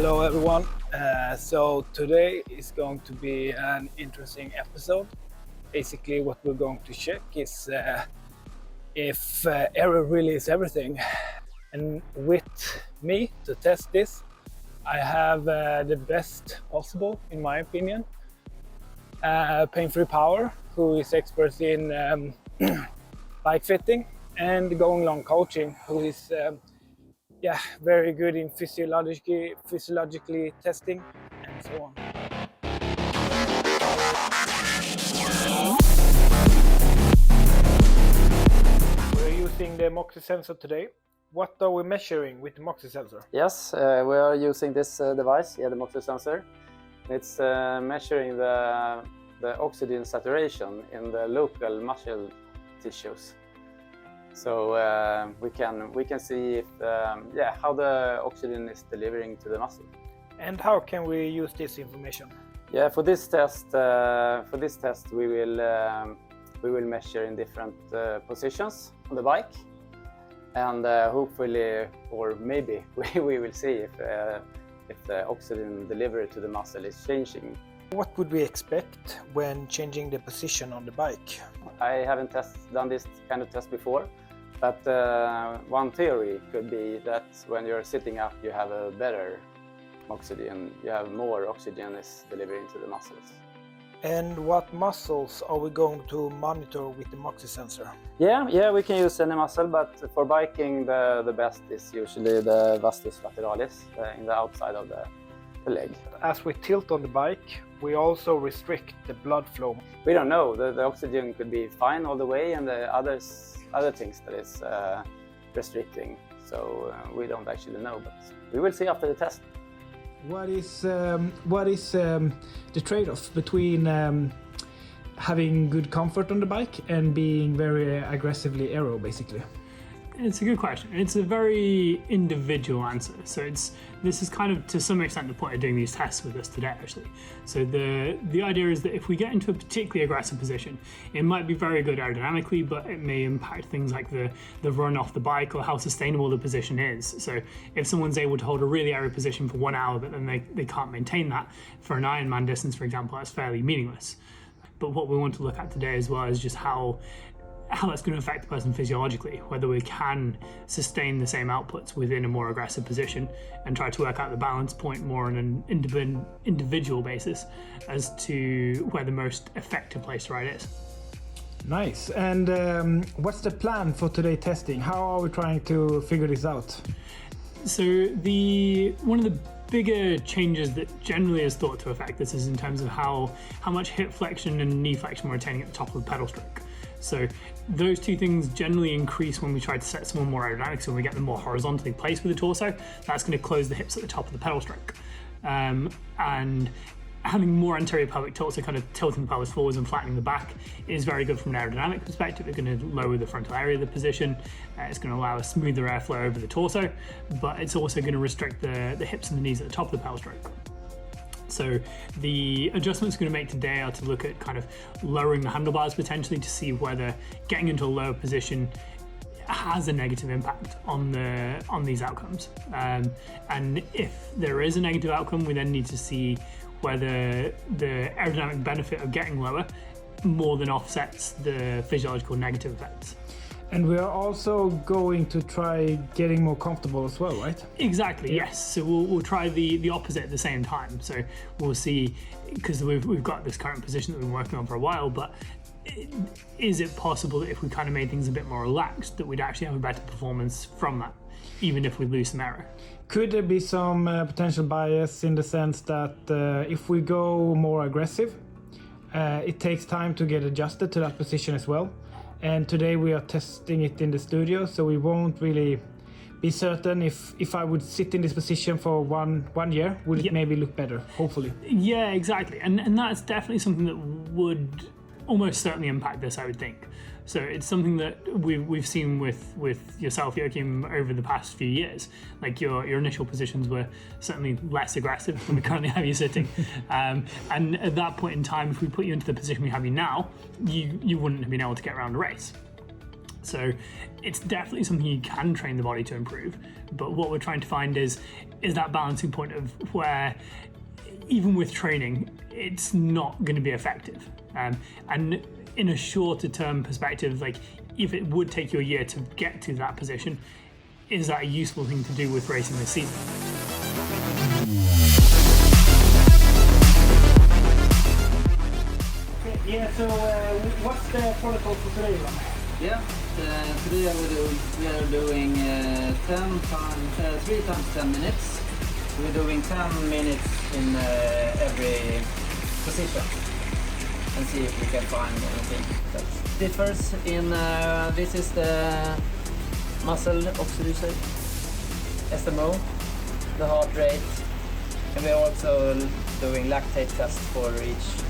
Hello everyone. So today is going to be an interesting episode. Basically what we're going to check is if aero really is everything. And with me to test this, I have the best possible, in my opinion, Painfree Power, who is expert in bike fitting, and Goinglong coaching, who is very good in physiologically testing and so on. We're using the Moxy sensor today. What are we measuring with the Moxy sensor? Yes, we are using this device, the Moxy sensor. It's measuring the oxygen saturation in the local muscle tissues. So we can see if, how the oxygen is delivering to the muscle. And how can we use this information? Yeah, for this test, we will measure in different positions on the bike, and hopefully, or maybe, we will see if the oxygen delivery to the muscle is changing. What would we expect when changing the position on the bike? I haven't done this kind of test before, but one theory could be that when you're sitting up, you have a better oxygen, you have more oxygen is delivering to the muscles. And what muscles are we going to monitor with the Moxy sensor? Yeah, we can use any muscle, but for biking, the best is usually the vastus lateralis in the outside of the leg. As we tilt on the bike, we also restrict the blood flow. We don't know. The oxygen could be fine all the way, and the other things that is restricting. So we don't actually know, but we will see after the test. What is the trade-off between having good comfort on the bike and being very aggressively aero, basically? It's a good question. It's a very individual answer. So this is kind of to some extent the point of doing these tests with us today, actually. So the idea is that if we get into a particularly aggressive position, it might be very good aerodynamically, but it may impact things like the run off the bike or how sustainable the position is. So if someone's able to hold a really aero position for 1 hour, but then they can't maintain that for an Ironman distance, for example, that's fairly meaningless. But what we want to look at today as well is just how that's going to affect the person physiologically, whether we can sustain the same outputs within a more aggressive position and try to work out the balance point more on an individual basis as to where the most effective place to ride is. Nice. And what's the plan for today's testing? How are we trying to figure this out? So one of the bigger changes that generally is thought to affect this is in terms of how much hip flexion and knee flexion we're attaining at the top of the pedal stroke. So those two things generally increase when we try to set someone more aerodynamic, so when we get them more horizontally placed with the torso, that's going to close the hips at the top of the pedal stroke. And having more anterior pelvic tilt, so kind of tilting the pelvis forwards and flattening the back, is very good from an aerodynamic perspective. It's going to lower the frontal area of the position. It's going to allow a smoother airflow over the torso, but it's also going to restrict the hips and the knees at the top of the pedal stroke. So the adjustments we're going to make today are to look at kind of lowering the handlebars potentially to see whether getting into a lower position has a negative impact on these outcomes. And if there is a negative outcome, we then need to see whether the aerodynamic benefit of getting lower more than offsets the physiological negative effects. And we are also going to try getting more comfortable as well, right? Exactly, yes. So we'll try the opposite at the same time. So we'll see, because we've got this current position that we've been working on for a while, but is it possible that if we kind of made things a bit more relaxed, that we'd actually have a better performance from that, even if we lose some aero? Could there be some potential bias in the sense that if we go more aggressive, it takes time to get adjusted to that position as well? And today we are testing it in the studio, so we won't really be certain if I would sit in this position for one year, would it maybe look better, hopefully. Yeah, exactly. And that's definitely something that would almost certainly impact this, I would think. So it's something that we've seen with yourself, Joakim, over the past few years. Like your initial positions were certainly less aggressive than we currently have you sitting. And at that point in time, if we put you into the position we have you now, you wouldn't have been able to get around a race. So it's definitely something you can train the body to improve. But what we're trying to find is that balancing point of where even with training, it's not going to be effective. And in a shorter term perspective, like if it would take you a year to get to that position, is that a useful thing to do with racing this season? Yeah, so what's the protocol for today, Ron? Yeah, today we are doing 3 times 10 minutes. We're doing 10 minutes in every position and see if we can find anything that differs in, this is the muscle oxidizer, SMO, the heart rate, and we're also doing lactate test for each.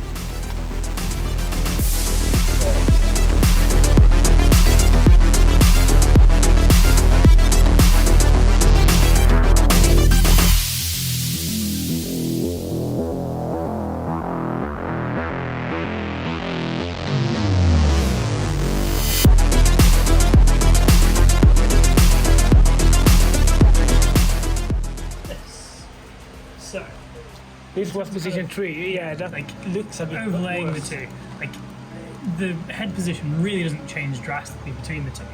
So This was position 3. Yeah, that like looks a bit overlaying worse. the two, like the head position really doesn't change drastically between the two.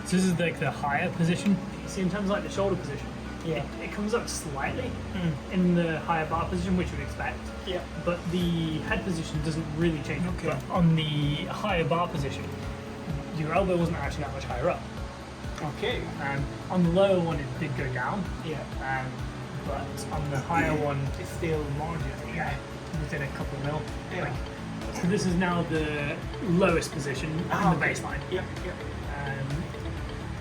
So this is like the higher position. See, in terms of like the shoulder position, Yeah. it comes up slightly in the higher bar position, which you'd expect. Yeah. But the head position doesn't really change. Okay. But on the higher bar position, your elbow wasn't actually that much higher up. Okay. On the lower one, it did go down. Yeah. But on the higher one, It's still margin. yeah, within a couple of mil. Yeah. So this is now the lowest position in the baseline. Yeah, yeah.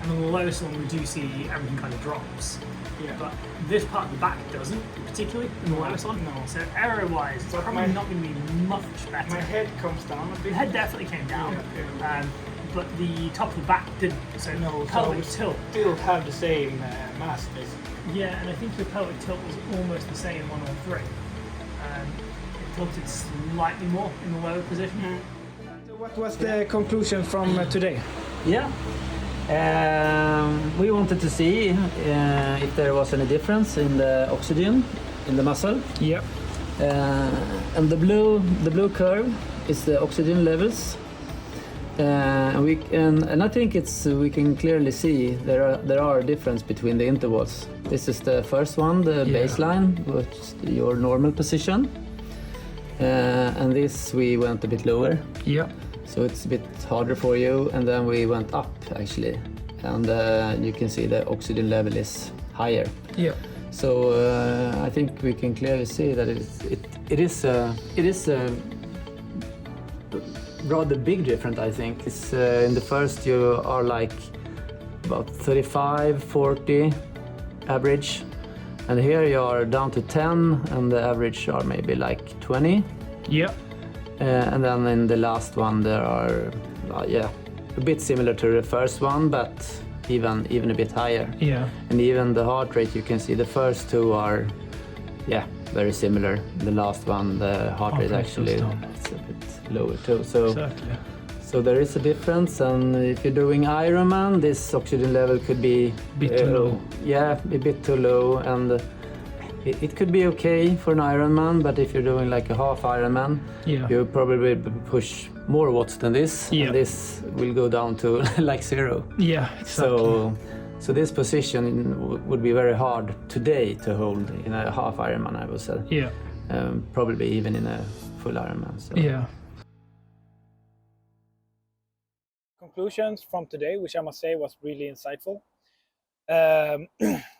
And on the lowest one, we do see everything kind of drops. Yeah. But this part of the back doesn't, particularly in the lowest one. No. So aero-wise, it's But probably my- not going to be much better. My head comes down a The bit. head definitely came down, Yeah. but the top of the back didn't. So No, so pelvic we tilt. still have the same mass, basically. Yeah, and I think your pelvic tilt was almost the same on all three. It tilted slightly more in the lower position. So what was the conclusion from today? Yeah. We wanted to see if there was any difference in the oxygen in the muscle. Yeah. And the blue curve is the oxygen levels. And I think we can clearly see there are a difference between the intervals. This is the first one, the baseline, which is your normal position. And this we went a bit lower. Yeah. So it's a bit harder for you, and then we went up actually, and you can see the oxygen level is higher. Yeah. So I think we can clearly see that it is a rather big difference. I think it's in the first you are like about 35, 40 average, and here you are down to 10, and the average are maybe like 20. Yeah. And then in the last one there are, a bit similar to the first one, but even a bit higher. Yeah. And even the heart rate, you can see the first two are, very similar. The last one, the heart rate rate actually, goes down. it's a bit lower too. So, Exactly. so there is a difference. And if you're doing Ironman, this oxygen level could be Bit too low. Yeah, a bit too low, and it could be okay for an Ironman, but if you're doing like a half Ironman, Yeah. you probably push more watts than this. Yeah. And this will go down to like 0. Yeah. Exactly. So this position would be very hard today to hold in a half Ironman, I would say. Yeah. Probably even in a full Ironman. So. Yeah. Conclusions from today, which I must say was really insightful.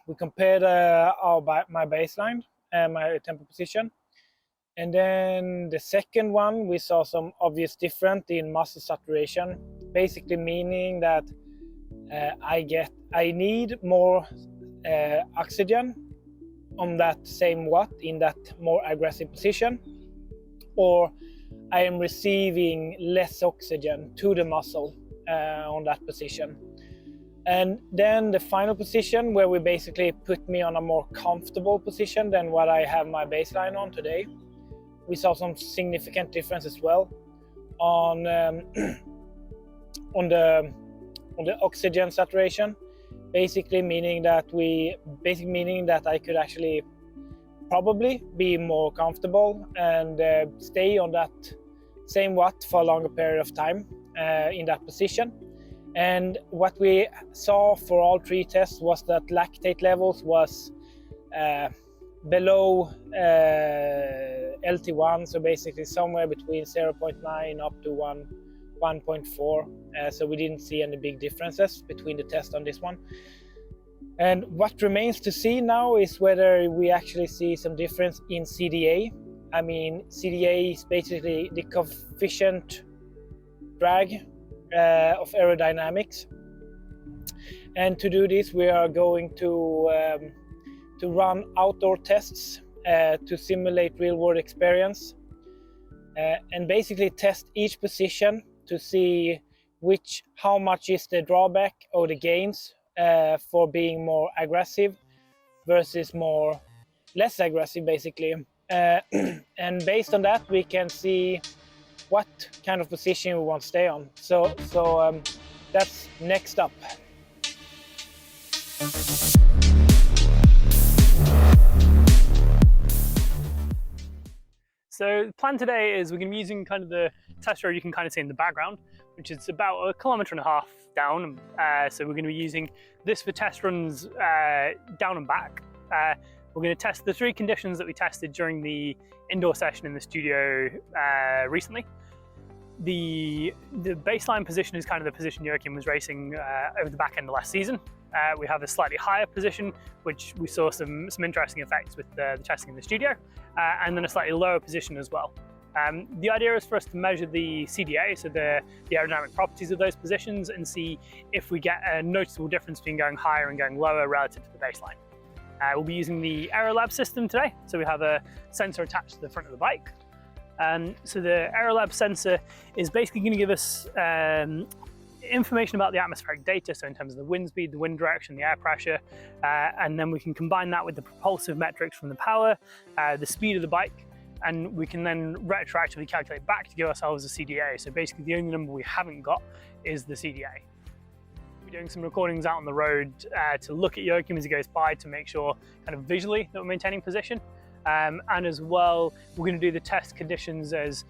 We compared my baseline and my tempo position, and then the second one we saw some obvious difference in muscle saturation, basically meaning that I need more oxygen on that same watt in that more aggressive position, or I am receiving less oxygen to the muscle on that position. And then the final position, where we basically put me on a more comfortable position than what I have my baseline on today, we saw some significant difference as well on on the oxygen saturation, basically meaning that I could actually probably be more comfortable and stay on that same watt for a longer period of time in that position. And what we saw for all 3 tests was that lactate levels was below LT1, so basically somewhere between 0.9 up to 1.4. So we didn't see any big differences between the tests on this one. And what remains to see now is whether we actually see some difference in CDA. I mean, CDA is basically the coefficient drag of aerodynamics. And to do this, we are going to run outdoor tests to simulate real-world experience and basically test each position to see how much is the drawback or the gains for being more aggressive versus less aggressive, basically. And based on that, we can see what kind of position we want to stay on. So that's next up. So the plan today is we're going to be using kind of the test road you can kind of see in the background, which is about 1.5 kilometers down. So we're going to be using this for test runs down and back. We're going to test the 3 conditions that we tested during the indoor session in the studio recently. The baseline position is kind of the position Joakim was racing over the back end of last season. We have a slightly higher position, which we saw some interesting effects with the testing in the studio, and then a slightly lower position as well. The idea is for us to measure the CDA, so the aerodynamic properties of those positions, and see if we get a noticeable difference between going higher and going lower relative to the baseline. We'll be using the Aerolab system today, so we have a sensor attached to the front of the bike. So the Aerolab sensor is basically going to give us information about the atmospheric data, so in terms of the wind speed, the wind direction, the air pressure, and then we can combine that with the propulsive metrics from the power, the speed of the bike, and we can then retroactively calculate back to give ourselves a CDA. So basically the only number we haven't got is the CDA. We're doing some recordings out on the road to look at Joakim as he goes by to make sure kind of visually that we're maintaining position. And as well, we're going to do the test conditions as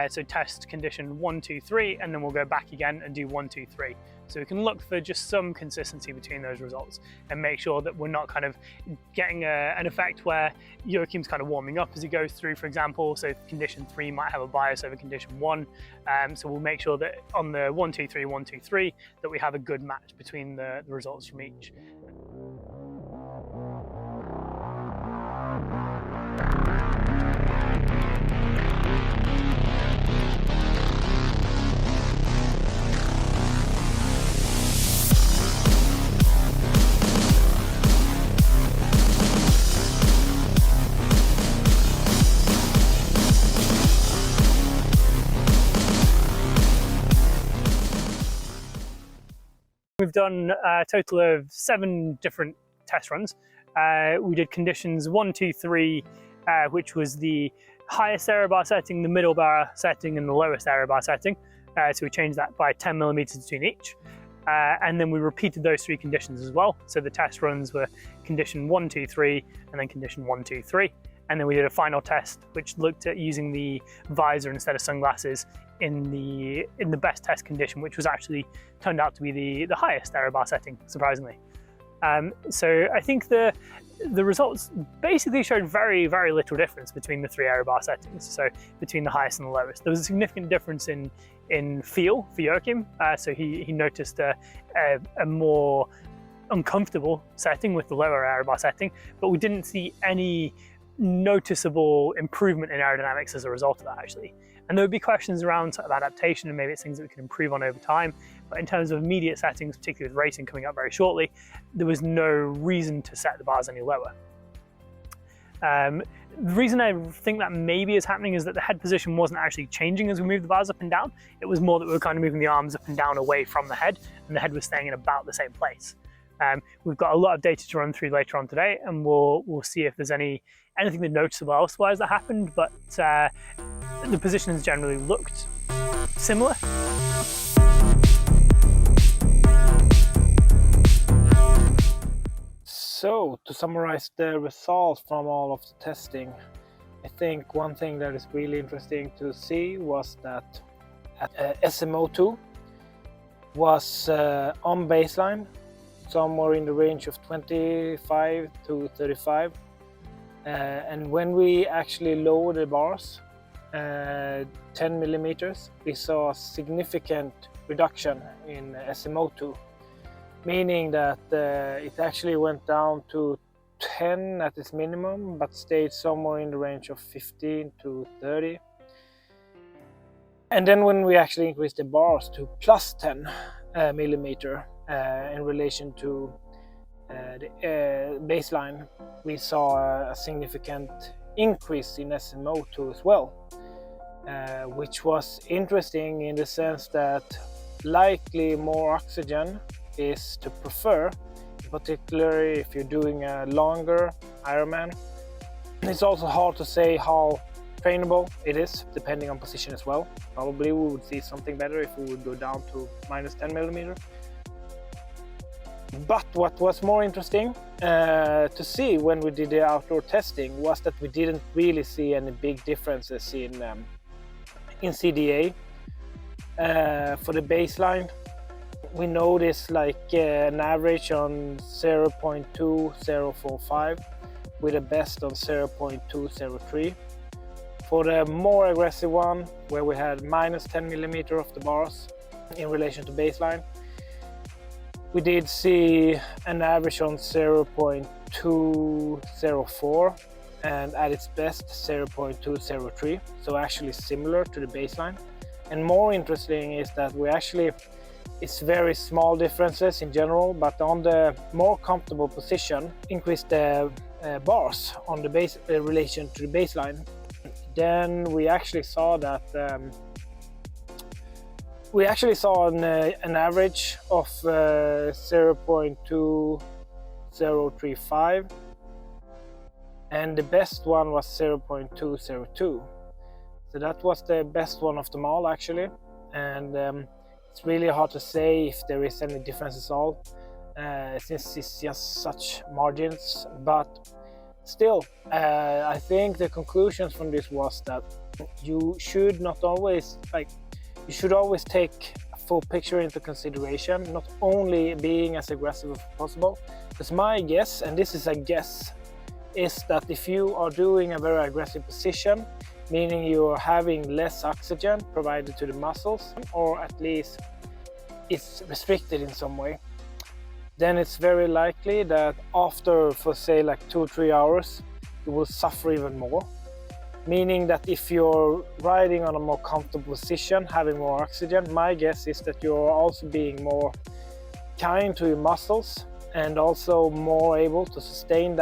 so test condition 1, 2, 3, and then we'll go back again and do 1, 2, 3. So we can look for just some consistency between those results and make sure that we're not kind of getting an effect where Joakim's kind of warming up as he goes through, for example. So condition 3 might have a bias over condition 1. So we'll make sure that on the 1, 2, 3, 1, 2, 3, that we have a good match between the results from each. We've done a total of 7 different test runs. We did conditions 1, 2, 3, which was the highest aerobar setting, the middle bar setting, and the lowest aerobar setting. So we changed that by 10 millimeters between each. And then we repeated those 3 conditions as well. So the test runs were condition 1, 2, 3, and then condition 1, 2, 3. And then we did a final test, which looked at using the visor instead of sunglasses in the best test condition, which was actually turned out to be the highest aerobar setting, surprisingly. So I think the results basically showed very, very little difference between the 3 aerobar settings, so between the highest and the lowest. There was a significant difference in feel for Joakim, so he noticed a more uncomfortable setting with the lower aerobar setting, but we didn't see any noticeable improvement in aerodynamics as a result of that, actually. And there would be questions around sort of adaptation, and maybe it's things that we can improve on over time. But in terms of immediate settings, particularly with racing coming up very shortly, there was no reason to set the bars any lower. The reason I think that maybe is happening is that the head position wasn't actually changing as we moved the bars up and down. It was more that we were kind of moving the arms up and down away from the head, and the head was staying in about the same place. We've got a lot of data to run through later on today, and we'll see if there's anything that noticeable elsewise that happened, but the positions generally looked similar. So, to summarize the results from all of the testing, I think one thing that is really interesting to see was that SMO2 was on baseline, somewhere in the range of 25 to 35. And when we actually lowered the bars 10 millimeters, we saw a significant reduction in SMO2, meaning that it actually went down to 10 at its minimum, but stayed somewhere in the range of 15 to 30. And then when we actually increased the bars to plus 10 millimeter in relation to the baseline, we saw a significant increase in SMO2 as well, which was interesting in the sense that likely more oxygen is to prefer, particularly if you're doing a longer Ironman. It's also hard to say how trainable it is, depending on position as well. Probably we would see something better if we would go down to minus 10 millimeter. But what was more interesting to see when we did the outdoor testing was that we didn't really see any big differences in CDA. For the baseline, we noticed like an average on 0.2045 with a best on 0.203. For the more aggressive one, where we had minus 10 millimeter of the bars in relation to baseline, we did see an average on 0.204 and at its best 0.203, so actually similar to the baseline. And more interesting is that it's very small differences in general, but on the more comfortable position, increased the bars on the base relation to the baseline. Then we actually saw that an average of 0.2035, and the best one was 0.202. So that was the best one of them all actually, and it's really hard to say if there is any difference at all, since it's just such margins. But still, I think the conclusions from this was that you should always take a full picture into consideration, not only being as aggressive as possible. Because my guess, and this is a guess, is that if you are doing a very aggressive position, meaning you are having less oxygen provided to the muscles, or at least it's restricted in some way, then it's very likely that after, for say like 2 or 3 hours, you will suffer even more. Meaning that if you're riding on a more comfortable position, having more oxygen, my guess is that you're also being more kind to your muscles and also more able to sustain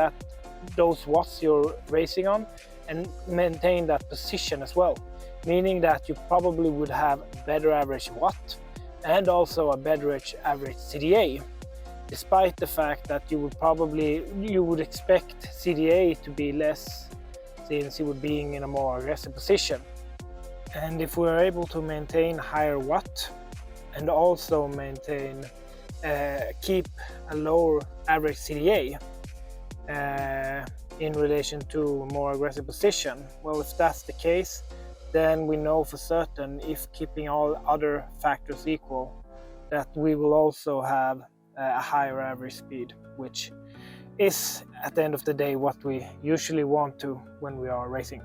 those watts you're racing on and maintain that position as well. Meaning that you probably would have better average watt and also a better average CDA, despite the fact that you would expect CDA to be less, since you would being in a more aggressive position. And if we're able to maintain higher watt and also keep a lower average CDA in relation to a more aggressive position, well, if that's the case, then we know for certain, if keeping all other factors equal, that we will also have a higher average speed, which is at the end of the day what we usually want to when we are racing.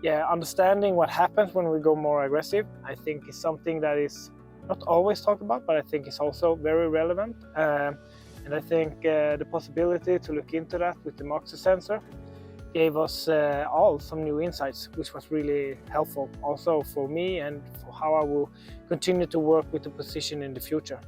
Yeah, understanding what happens when we go more aggressive, I think is something that is not always talked about, but I think is also very relevant. And I think the possibility to look into that with the Moxy sensor gave us all some new insights, which was really helpful also for me and for how I will continue to work with the position in the future.